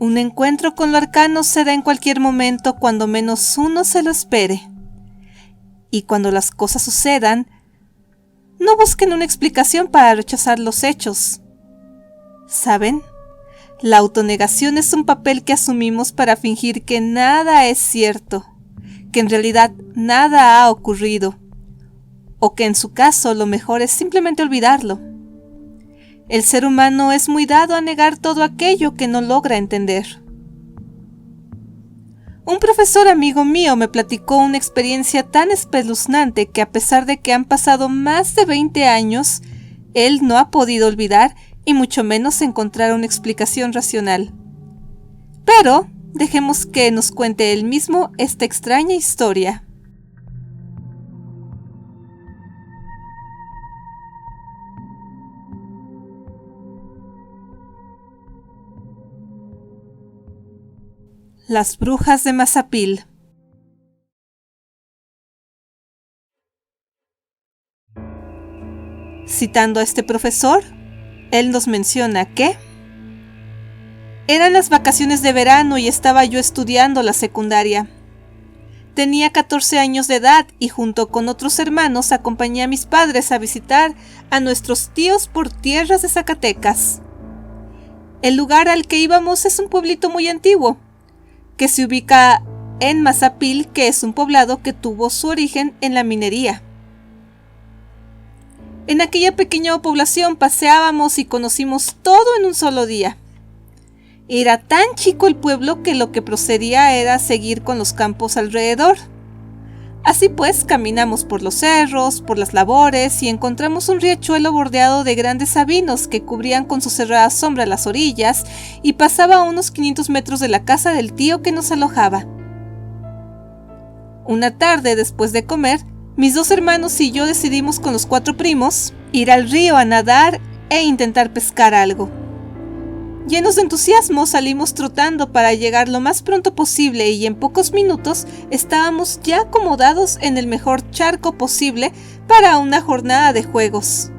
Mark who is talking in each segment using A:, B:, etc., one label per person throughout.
A: Un encuentro con lo arcano se da en cualquier momento cuando menos uno se lo espere. Y cuando las cosas sucedan, no busquen una explicación para rechazar los hechos. ¿Saben? La autonegación es un papel que asumimos para fingir que nada es cierto, que en realidad nada ha ocurrido, o que en su caso lo mejor es simplemente olvidarlo. El ser humano es muy dado a negar todo aquello que no logra entender. Un profesor amigo mío me platicó una experiencia tan espeluznante que a pesar de que han pasado más de 20 años, él no ha podido olvidar y mucho menos encontrar una explicación racional. Pero dejemos que nos cuente él mismo esta extraña historia. Las brujas de Mazapil. Citando a este profesor, él nos menciona que eran las vacaciones de verano y estaba yo estudiando la secundaria. Tenía 14 años de edad y junto con otros hermanos acompañé a mis padres a visitar a nuestros tíos por tierras de Zacatecas. El lugar al que íbamos es un pueblito muy antiguo, que se ubica en Mazapil, que es un poblado que tuvo su origen en la minería. En aquella pequeña población paseábamos y conocimos todo en un solo día. Era tan chico el pueblo que lo que procedía era seguir con los campos alrededor. Así pues, caminamos por los cerros, por las labores y encontramos un riachuelo bordeado de grandes sabinos que cubrían con su cerrada sombra las orillas y pasaba a unos 500 metros de la casa del tío que nos alojaba. Una tarde, después de comer, mis 2 hermanos y yo decidimos con los 4 primos ir al río a nadar e intentar pescar algo. Llenos de entusiasmo salimos trotando para llegar lo más pronto posible y en pocos minutos estábamos ya acomodados en el mejor charco posible para una jornada de juegos.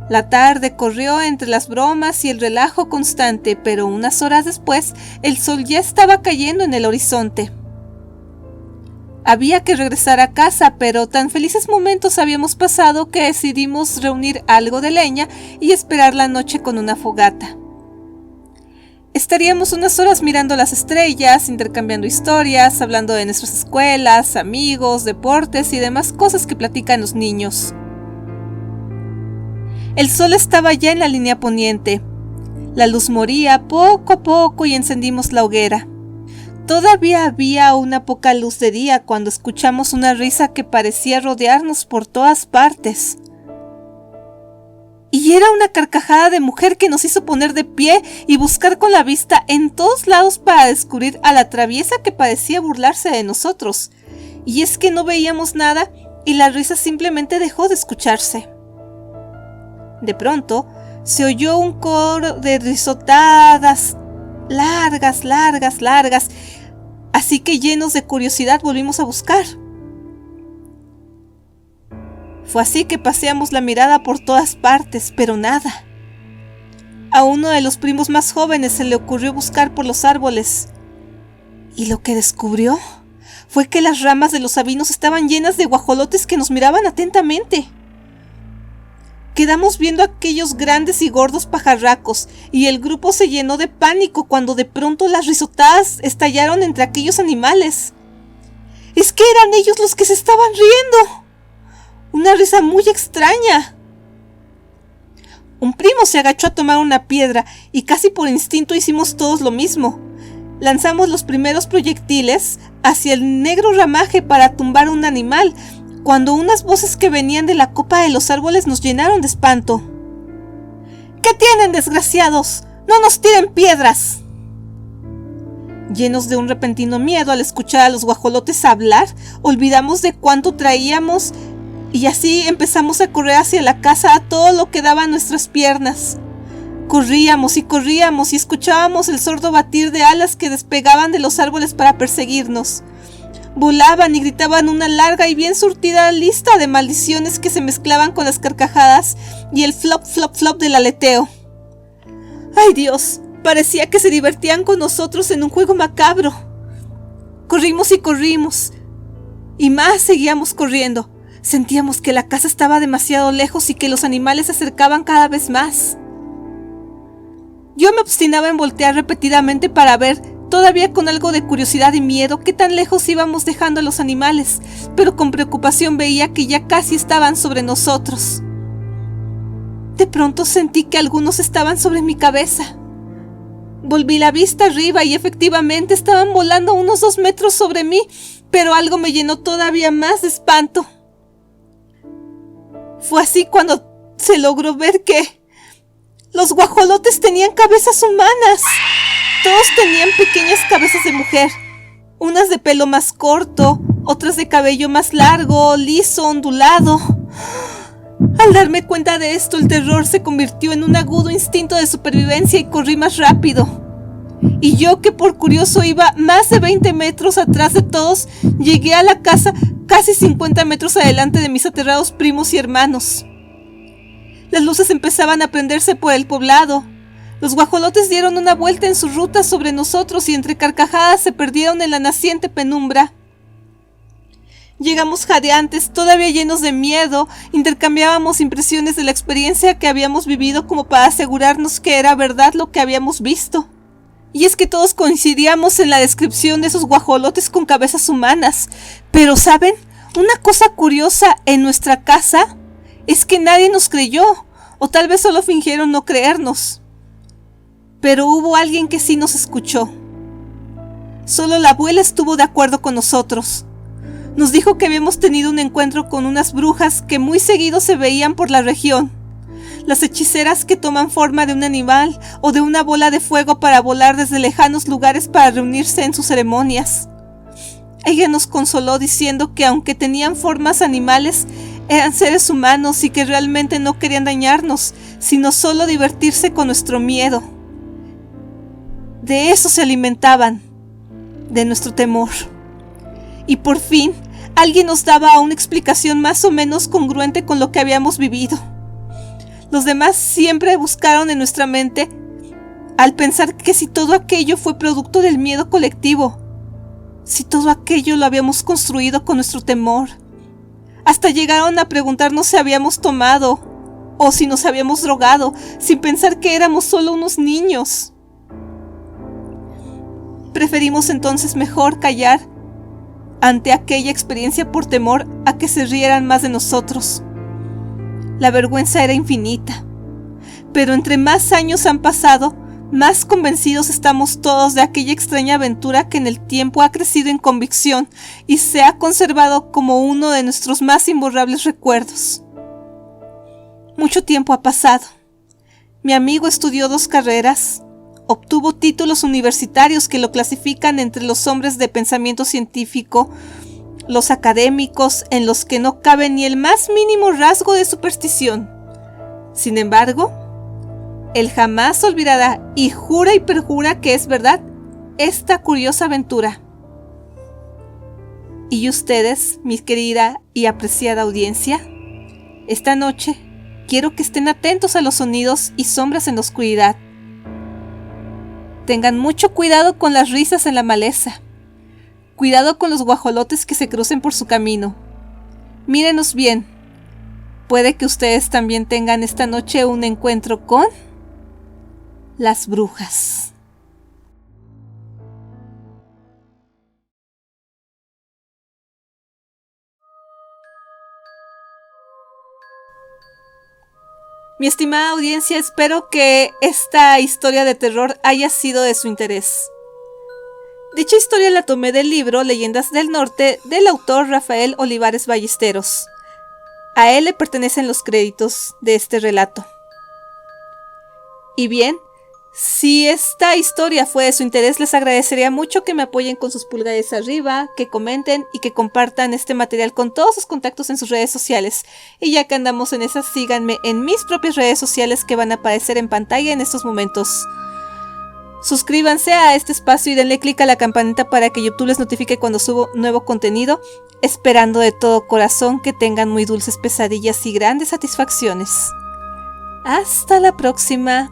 A: La tarde corrió entre las bromas y el relajo constante, pero unas horas después el sol ya estaba cayendo en el horizonte. Había que regresar a casa, pero tan felices momentos habíamos pasado que decidimos reunir algo de leña y esperar la noche con una fogata. Estaríamos unas horas mirando las estrellas, intercambiando historias, hablando de nuestras escuelas, amigos, deportes y demás cosas que platican los niños. El sol estaba ya en la línea poniente. La luz moría poco a poco y encendimos la hoguera. Todavía había una poca luz de día cuando escuchamos una risa que parecía rodearnos por todas partes. Y era una carcajada de mujer que nos hizo poner de pie y buscar con la vista en todos lados para descubrir a la traviesa que parecía burlarse de nosotros. Y es que no veíamos nada y la risa simplemente dejó de escucharse. De pronto, se oyó un coro de risotadas largas, así que llenos de curiosidad volvimos a buscar. Fue así que paseamos la mirada por todas partes, pero nada. A uno de los primos más jóvenes se le ocurrió buscar por los árboles. Y lo que descubrió fue que las ramas de los sabinos estaban llenas de guajolotes que nos miraban atentamente. Quedamos viendo aquellos grandes y gordos pajarracos, y el grupo se llenó de pánico cuando de pronto las risotadas estallaron entre aquellos animales. ¡Es que eran ellos los que se estaban riendo! Una risa muy extraña. Un primo se agachó a tomar una piedra y casi por instinto hicimos todos lo mismo. Lanzamos los primeros proyectiles hacia el negro ramaje para tumbar un animal, cuando unas voces que venían de la copa de los árboles nos llenaron de espanto. ¿Qué tienen, desgraciados? ¡No nos tiren piedras! Llenos de un repentino miedo al escuchar a los guajolotes hablar, olvidamos de cuánto traíamos y así empezamos a correr hacia la casa a todo lo que daban nuestras piernas. Corríamos y escuchábamos el sordo batir de alas que despegaban de los árboles para perseguirnos. Volaban y gritaban una larga y bien surtida lista de maldiciones que se mezclaban con las carcajadas y el flop, flop, flop del aleteo. ¡Ay, Dios! Parecía que se divertían con nosotros en un juego macabro. Corrimos y corrimos. Y más seguíamos corriendo. Sentíamos que la casa estaba demasiado lejos y que los animales se acercaban cada vez más. Yo me obstinaba en voltear repetidamente para ver, todavía con algo de curiosidad y miedo, qué tan lejos íbamos dejando a los animales, pero con preocupación veía que ya casi estaban sobre nosotros. De pronto sentí que algunos estaban sobre mi cabeza. Volví la vista arriba y efectivamente estaban volando a unos 2 metros sobre mí, pero algo me llenó todavía más de espanto. Fue así cuando se logró ver que los guajolotes tenían cabezas humanas. Todos tenían pequeñas cabezas de mujer, unas de pelo más corto, otras de cabello más largo, liso, ondulado. Al darme cuenta de esto, el terror se convirtió en un agudo instinto de supervivencia y corrí más rápido. Y yo, que por curioso iba más de 20 metros atrás de todos, llegué a la casa casi 50 metros adelante de mis aterrados primos y hermanos. Las luces empezaban a prenderse por el poblado. Los guajolotes dieron una vuelta en su ruta sobre nosotros y entre carcajadas se perdieron en la naciente penumbra. Llegamos jadeantes, todavía llenos de miedo, intercambiábamos impresiones de la experiencia que habíamos vivido como para asegurarnos que era verdad lo que habíamos visto. Y es que todos coincidíamos en la descripción de esos guajolotes con cabezas humanas. Pero, ¿saben? Una cosa curiosa en nuestra casa es que nadie nos creyó, o tal vez solo fingieron no creernos. Pero hubo alguien que sí nos escuchó. Solo la abuela estuvo de acuerdo con nosotros. Nos dijo que habíamos tenido un encuentro con unas brujas que muy seguido se veían por la región. Las hechiceras que toman forma de un animal o de una bola de fuego para volar desde lejanos lugares para reunirse en sus ceremonias. Ella nos consoló diciendo que aunque tenían formas animales, eran seres humanos y que realmente no querían dañarnos, sino solo divertirse con nuestro miedo. De eso se alimentaban, de nuestro temor. Y por fin, alguien nos daba una explicación más o menos congruente con lo que habíamos vivido. Los demás siempre buscaron en nuestra mente al pensar que si todo aquello fue producto del miedo colectivo, si todo aquello lo habíamos construido con nuestro temor. Hasta llegaron a preguntarnos si habíamos tomado o si nos habíamos drogado, sin pensar que éramos solo unos niños. Preferimos entonces mejor callar ante aquella experiencia por temor a que se rieran más de nosotros. La vergüenza era infinita, pero entre más años han pasado, más convencidos estamos todos de aquella extraña aventura que en el tiempo ha crecido en convicción y se ha conservado como uno de nuestros más imborrables recuerdos. Mucho tiempo ha pasado. Mi amigo estudió 2 carreras, obtuvo títulos universitarios que lo clasifican entre los hombres de pensamiento científico, los académicos en los que no cabe ni el más mínimo rasgo de superstición. Sin embargo, él jamás olvidará y jura y perjura que es verdad esta curiosa aventura. ¿Y ustedes, mi querida y apreciada audiencia? Esta noche quiero que estén atentos a los sonidos y sombras en la oscuridad. Tengan mucho cuidado con las risas en la maleza. Cuidado con los guajolotes que se crucen por su camino. Mírenos bien. Puede que ustedes también tengan esta noche un encuentro con las brujas. Mi estimada audiencia, espero que esta historia de terror haya sido de su interés. Dicha historia la tomé del libro Leyendas del Norte del autor Rafael Olivares Ballesteros. A él le pertenecen los créditos de este relato. Y bien, si esta historia fue de su interés, les agradecería mucho que me apoyen con sus pulgares arriba, que comenten y que compartan este material con todos sus contactos en sus redes sociales. Y ya que andamos en esas, síganme en mis propias redes sociales que van a aparecer en pantalla en estos momentos. Suscríbanse a este espacio y denle click a la campanita para que YouTube les notifique cuando subo nuevo contenido, esperando de todo corazón que tengan muy dulces pesadillas y grandes satisfacciones. Hasta la próxima.